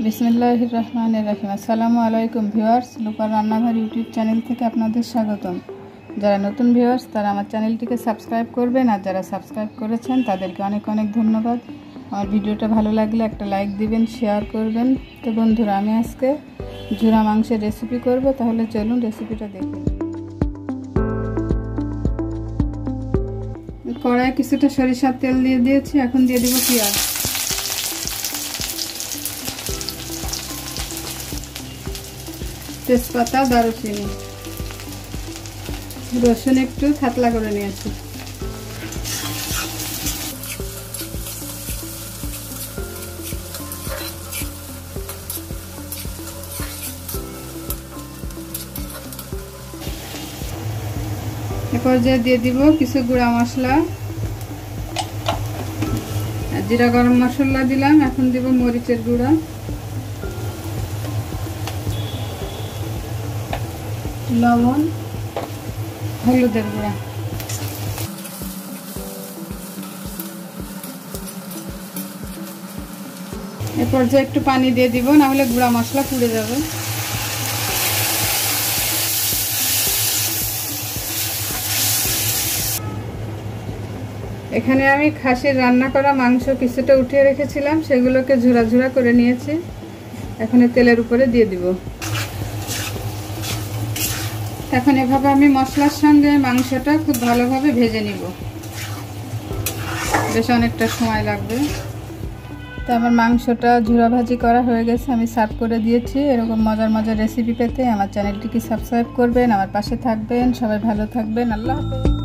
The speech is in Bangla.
বিসমিল্লাহির রহমানির রহিম। আসসালামু আলাইকুম ভিউয়ার্স, লুপার রান্নাঘর ইউটিউব চ্যানেল থেকে আপনাদের স্বাগতম। যারা নতুন ভিউয়ার্স তারা আমার চ্যানেলটিকে সাবস্ক্রাইব করবেন, আর যারা সাবস্ক্রাইব করেছেন তাদেরকে অনেক অনেক ধন্যবাদ। আমার ভিডিওটা ভালো লাগলে একটা লাইক দিবেন, শেয়ার করবেন। তো বন্ধুরা, আমি আজকে ঝুরা মাংসের রেসিপি করব, তাহলে চলুন রেসিপিটা দেখুন। কড়াইয়ে কিছুটা সরিষার তেল দিয়ে দিয়েছি, এখন দিয়ে দেব পেঁয়াজ, তেজপাতা, দারুচিনি, রসুন একটু থাতলা করে নিয়েছি। এরপর যে দিয়ে দিব কিছু গুঁড়া মশলা, জিরা গরম মশলা দিলাম। এখন দিব মরিচের গুঁড়া, লবণ, হলুদের গুঁড়া। এরপর যে একটু পানি দিয়ে দিব, না হলে গুঁড়া মশলা পুড়ে যাবে। এখানে আমি খাসির রান্না করা মাংস কিছুটা উঠিয়ে রেখেছিলাম, সেগুলোকে ঝুরা ঝুরা করে নিয়েছি। এখন তেলের উপরে দিয়ে দিব। এখন এভাবে আমি মশলার সঙ্গে মাংসটা খুব ভালোভাবে ভেজে নিব, বেশ অনেকটা সময় লাগবে। তো আমার মাংসটা ঝুরা ভাজি করা হয়ে গেছে, আমি সার্ভ করে দিয়েছি। এরকম মজার মজার রেসিপি পেতে আমার চ্যানেলটিকে সাবস্ক্রাইব করবেন, আমার পাশে থাকবেন। সবাই ভালো থাকবেন। আল্লাহ হাফেজ।